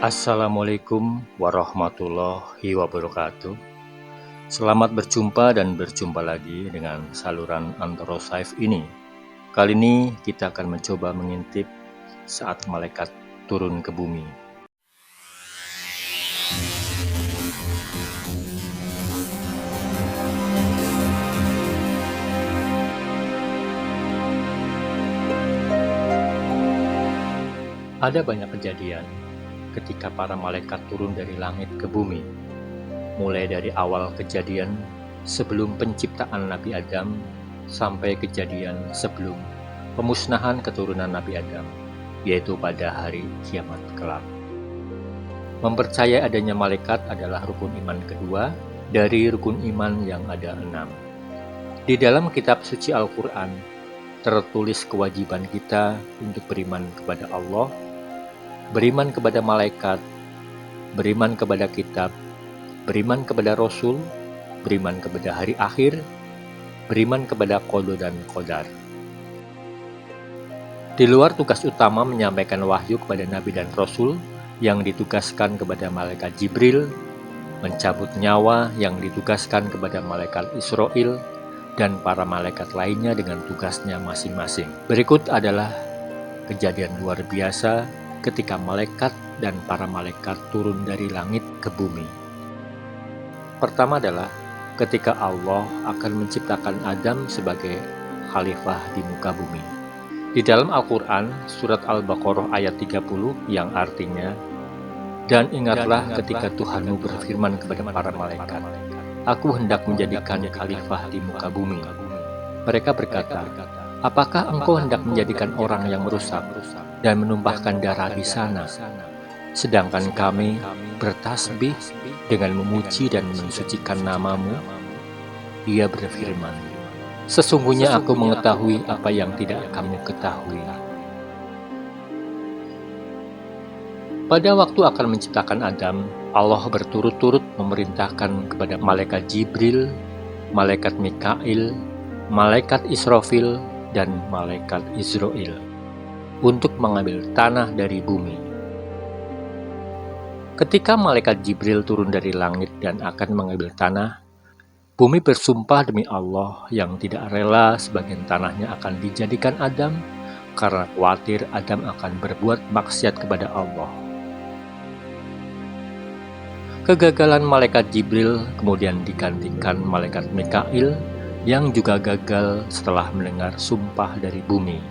Assalamualaikum warahmatullahi wabarakatuh. Selamat berjumpa dan berjumpa lagi dengan saluran Antara Saif ini. Kali ini kita akan mencoba mengintip saat malaikat turun ke bumi. Ada banyak kejadian ketika para malaikat turun dari langit ke bumi, mulai dari awal kejadian sebelum penciptaan Nabi Adam sampai kejadian sebelum pemusnahan keturunan Nabi Adam, yaitu pada hari kiamat kelak. Mempercayai adanya malaikat adalah rukun iman kedua dari rukun iman yang ada 6. Di dalam kitab suci Al-Quran tertulis kewajiban kita untuk beriman kepada Allah, beriman kepada malaikat, beriman kepada kitab, beriman kepada Rasul, beriman kepada hari akhir, beriman kepada qada dan qadar. Di luar tugas utama menyampaikan wahyu kepada Nabi dan Rasul yang ditugaskan kepada malaikat Jibril, mencabut nyawa yang ditugaskan kepada malaikat Israel, dan para malaikat lainnya dengan tugasnya masing-masing. Berikut adalah kejadian luar biasa ketika malaikat dan para malaikat turun dari langit ke bumi. Pertama adalah ketika Allah akan menciptakan Adam sebagai khalifah di muka bumi. Di dalam Al-Quran, surat Al-Baqarah ayat 30 yang artinya, "Dan ingatlah ketika Tuhanmu berfirman kepada para malaikat, Aku hendak menjadikan khalifah di muka bumi. Mereka berkata, Apakah engkau hendak menjadikan orang yang merusak dan menumpahkan darah di sana? Sedangkan kami bertasbih dengan memuji dan mensucikan namamu." Dia berfirman, "Sesungguhnya aku mengetahui apa yang tidak kamu ketahui." Pada waktu akan menciptakan Adam, Allah berturut-turut memerintahkan kepada malaikat Jibril, malaikat Mikail, malaikat Israfil, dan malaikat Israel untuk mengambil tanah dari bumi. Ketika malaikat Jibril turun dari langit dan akan mengambil tanah, bumi bersumpah demi Allah yang tidak rela sebagian tanahnya akan dijadikan Adam karena khawatir Adam akan berbuat maksiat kepada Allah. Kegagalan malaikat Jibril kemudian digantikan malaikat Mikail yang juga gagal setelah mendengar sumpah dari bumi,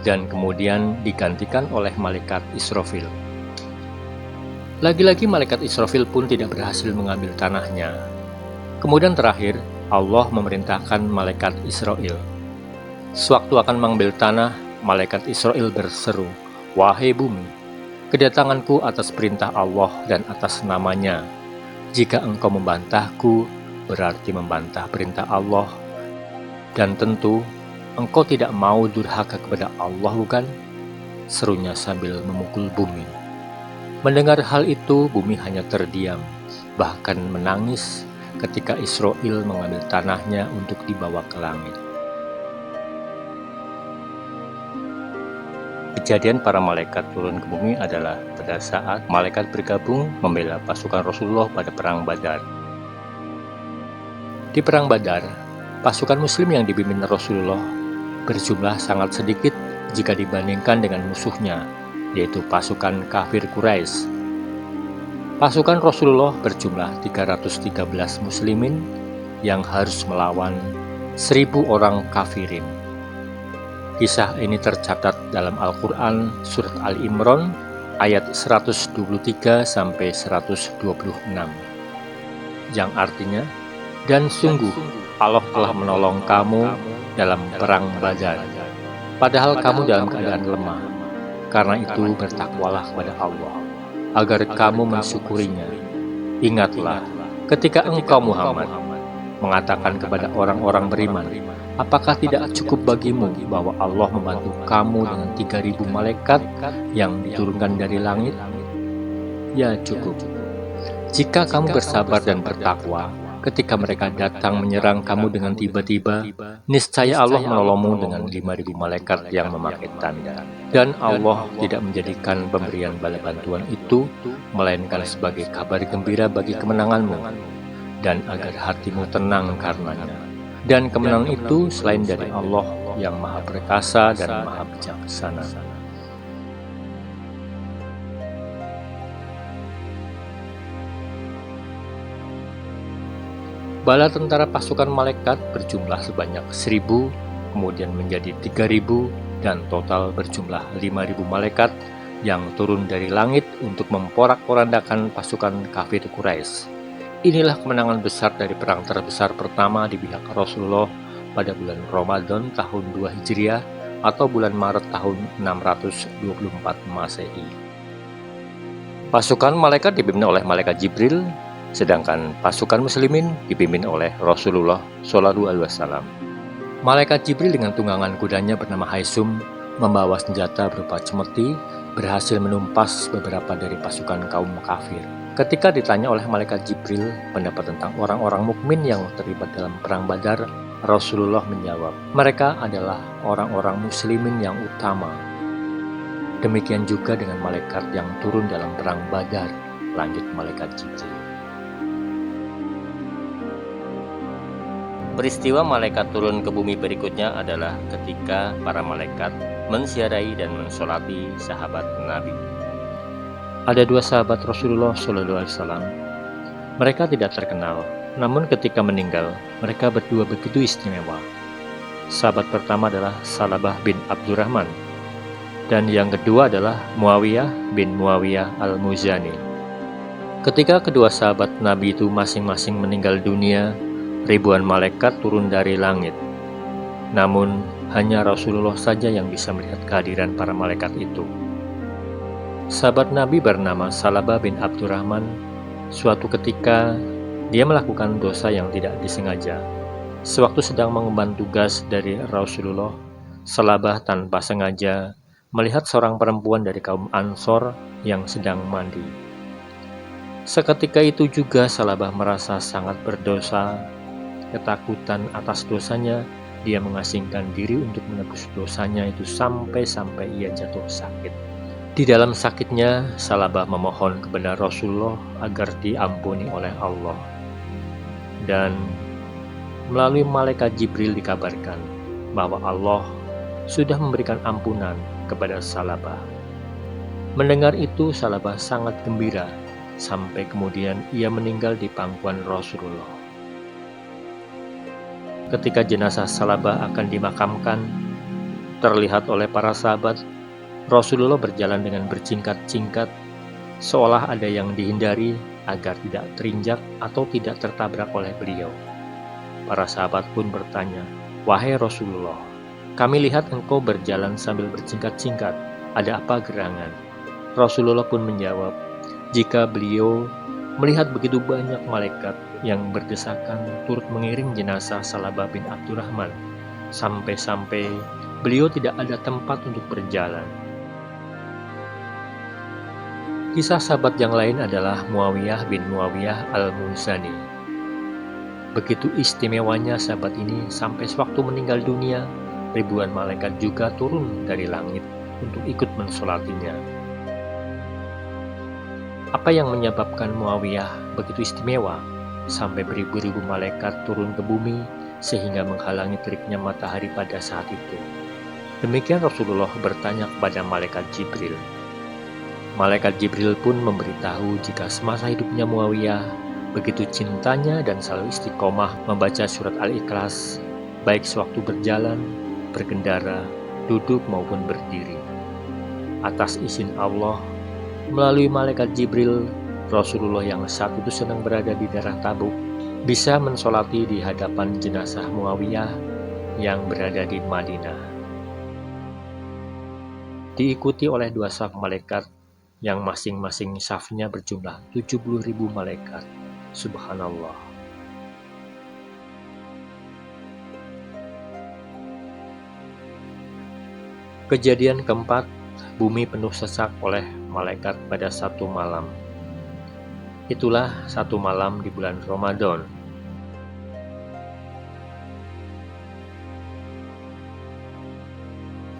dan kemudian digantikan oleh malaikat Israfil. Lagi-lagi malaikat Israfil pun tidak berhasil mengambil tanahnya. Kemudian terakhir, Allah memerintahkan malaikat Israel. Sewaktu akan mengambil tanah, malaikat Israel berseru, "Wahai bumi, kedatanganku atas perintah Allah dan atas namanya. Jika engkau membantahku, berarti membantah perintah Allah. Dan tentu, engkau tidak mau durhaka kepada Allah, bukan?" serunya sambil memukul bumi. Mendengar hal itu, bumi hanya terdiam, bahkan menangis ketika Israel mengambil tanahnya untuk dibawa ke langit. Kejadian para malaikat turun ke bumi adalah pada saat malaikat bergabung membela pasukan Rasulullah pada Perang Badar. Di Perang Badar, pasukan muslim yang dipimpin Rasulullah berjumlah sangat sedikit jika dibandingkan dengan musuhnya, yaitu pasukan kafir Quraisy. Pasukan Rasulullah berjumlah 313 muslimin yang harus melawan 1.000 orang kafirin. Kisah ini tercatat dalam Al-Quran surat Al-Imran ayat 123-126 yang artinya, "Dan sungguh Allah telah menolong kamu dalam perang Badar, padahal kamu dalam keadaan lemah. Karena itu bertakwalah kepada Allah agar kamu mensyukurinya. Ingatlah ketika engkau Muhammad mengatakan kepada orang-orang beriman, apakah tidak cukup bagimu bahwa Allah membantu kamu dengan 3.000 malaikat yang diturunkan dari langit? Ya cukup. Jika kamu bersabar dan bertakwa, Ketika mereka datang menyerang kamu dengan tiba-tiba, niscaya Allah menolongmu dengan 5.000 malaikat yang memakai tanda. Dan Allah tidak menjadikan pemberian bala bantuan itu, melainkan sebagai kabar gembira bagi kemenanganmu, dan agar hatimu tenang karenanya. Dan kemenangan itu selain dari Allah yang Maha Perkasa dan Maha Bijaksana. Bala tentara pasukan malaikat berjumlah sebanyak 1.000, kemudian menjadi 3.000, dan total berjumlah 5.000 malaikat yang turun dari langit untuk memporak-porandakan pasukan kafir Quraisy. Inilah kemenangan besar dari perang terbesar pertama di pihak Rasulullah pada bulan Ramadan tahun 2 Hijriah atau bulan Maret tahun 624 Masehi. Pasukan malaikat dipimpin oleh malaikat Jibril, sedangkan pasukan muslimin dipimpin oleh Rasulullah SAW. Malaikat Jibril dengan tunggangan kudanya bernama Haisum membawa senjata berupa cemeti berhasil menumpas beberapa dari pasukan kaum kafir. Ketika ditanya oleh malaikat Jibril pendapat tentang orang-orang mukmin yang terlibat dalam perang Badar, Rasulullah menjawab, mereka adalah orang-orang muslimin yang utama. Demikian juga dengan malaikat yang turun dalam perang Badar, lanjut malaikat Jibril. Peristiwa malaikat turun ke bumi berikutnya adalah ketika para malaikat menziarahi dan mensolati sahabat Nabi. Ada dua sahabat Rasulullah SAW. Mereka tidak terkenal, namun ketika meninggal, mereka berdua begitu istimewa. Sahabat pertama adalah Salabah bin Abdurrahman, dan yang kedua adalah Muawiyah bin Muawiyah al-Muzani. Ketika kedua sahabat Nabi itu masing-masing meninggal dunia, ribuan malaikat turun dari langit. Namun, hanya Rasulullah saja yang bisa melihat kehadiran para malaikat itu. Sahabat Nabi bernama Salabah bin Abdurrahman. Suatu ketika, dia melakukan dosa yang tidak disengaja. Sewaktu sedang mengemban tugas dari Rasulullah, Salabah tanpa sengaja melihat seorang perempuan dari kaum Ansor yang sedang mandi. Seketika itu juga Salabah merasa sangat berdosa. Ketakutan atas dosanya, dia mengasingkan diri untuk menebus dosanya itu sampai ia jatuh sakit. Di dalam sakitnya, Salabah memohon kepada Rasulullah agar diampuni oleh Allah. Dan melalui malaikat Jibril dikabarkan bahwa Allah sudah memberikan ampunan kepada Salabah. Mendengar itu, Salabah sangat gembira, sampai kemudian ia meninggal di pangkuan Rasulullah. Ketika jenazah Salabah akan dimakamkan, terlihat oleh para sahabat, Rasulullah berjalan dengan berjingkat-jingkat, seolah ada yang dihindari agar tidak terinjak atau tidak tertabrak oleh beliau. Para sahabat pun bertanya, "Wahai Rasulullah, kami lihat engkau berjalan sambil berjingkat-jingkat, ada apa gerangan?" Rasulullah pun menjawab, jika beliau melihat begitu banyak malaikat yang berdesakan turut mengiring jenazah Salabah bin Abdurrahman, sampai-sampai beliau tidak ada tempat untuk berjalan. Kisah sahabat yang lain adalah Muawiyah bin Muawiyah al-Muzani. Begitu istimewanya sahabat ini sampai sewaktu meninggal dunia, ribuan malaikat juga turun dari langit untuk ikut mensolatinya. Apa yang menyebabkan Muawiyah begitu istimewa sampai beribu-ribu malaikat turun ke bumi sehingga menghalangi teriknya matahari pada saat itu? Demikian Rasulullah bertanya kepada malaikat Jibril. Malaikat Jibril pun memberitahu jika semasa hidupnya Muawiyah begitu cintanya dan selalu istiqomah membaca surat Al-Ikhlas, baik sewaktu berjalan, berkendara, duduk maupun berdiri. Atas izin Allah, melalui malaikat Jibril, Rasulullah yang saat itu sedang berada di daerah Tabuk bisa mensolati di hadapan jenazah Muawiyah yang berada di Madinah. Diikuti oleh dua saf malaikat yang masing-masing safnya berjumlah 70.000 malaikat. Subhanallah. Kejadian keempat, bumi penuh sesak oleh malaikat pada satu malam. Itulah satu malam di bulan Ramadan.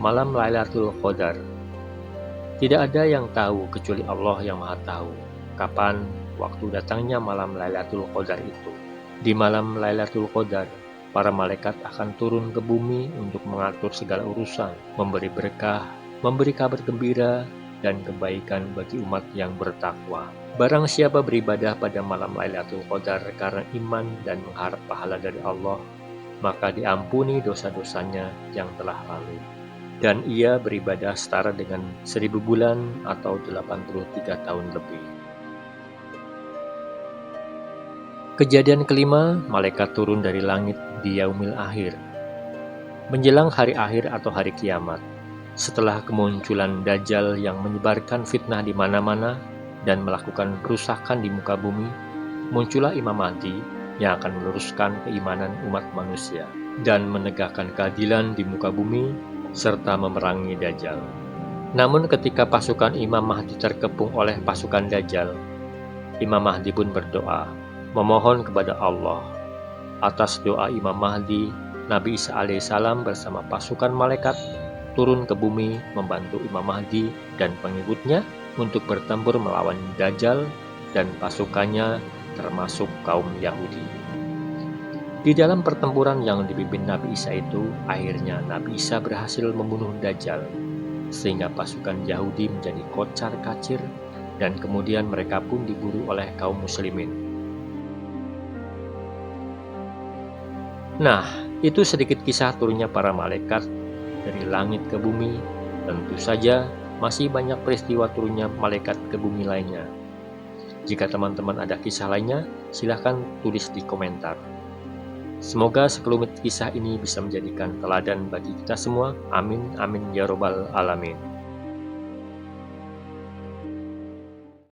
malam Lailatul Qadar. Tidak ada yang tahu kecuali Allah yang Maha Tahu kapan waktu datangnya malam Lailatul Qadar itu. Di malam Lailatul Qadar, para malaikat akan turun ke bumi untuk mengatur segala urusan, memberi berkah, memberi kabar gembira, dan kebaikan bagi umat yang bertakwa. Barang siapa beribadah pada malam Lailatul Qadar karena iman dan mengharap pahala dari Allah, maka diampuni dosa-dosanya yang telah lalu. Dan ia beribadah setara dengan 1000 bulan atau 83 tahun lebih. Kejadian kelima, malaikat turun dari langit di yaumil akhir. Menjelang hari akhir atau hari kiamat, setelah kemunculan Dajjal yang menyebarkan fitnah di mana-mana dan melakukan perusakan di muka bumi, muncullah Imam Mahdi yang akan meluruskan keimanan umat manusia dan menegakkan keadilan di muka bumi serta memerangi Dajjal. Namun ketika pasukan Imam Mahdi terkepung oleh pasukan Dajjal, Imam Mahdi pun berdoa, memohon kepada Allah. Atas doa Imam Mahdi, Nabi Isa alaihissalam bersama pasukan malaikat turun ke bumi membantu Imam Mahdi dan pengikutnya untuk bertempur melawan Dajjal dan pasukannya termasuk kaum Yahudi. Di dalam pertempuran yang dipimpin Nabi Isa itu, akhirnya Nabi Isa berhasil membunuh Dajjal, sehingga pasukan Yahudi menjadi kocar-kacir dan kemudian mereka pun diburu oleh kaum muslimin. Nah, itu sedikit kisah turunnya para malaikat dari langit ke bumi. Tentu saja masih banyak peristiwa turunnya malaikat ke bumi lainnya. Jika teman-teman ada kisah lainnya, silahkan tulis di komentar. Semoga sekelumit kisah ini bisa menjadikan teladan bagi kita semua. Amin, amin, ya robbal alamin.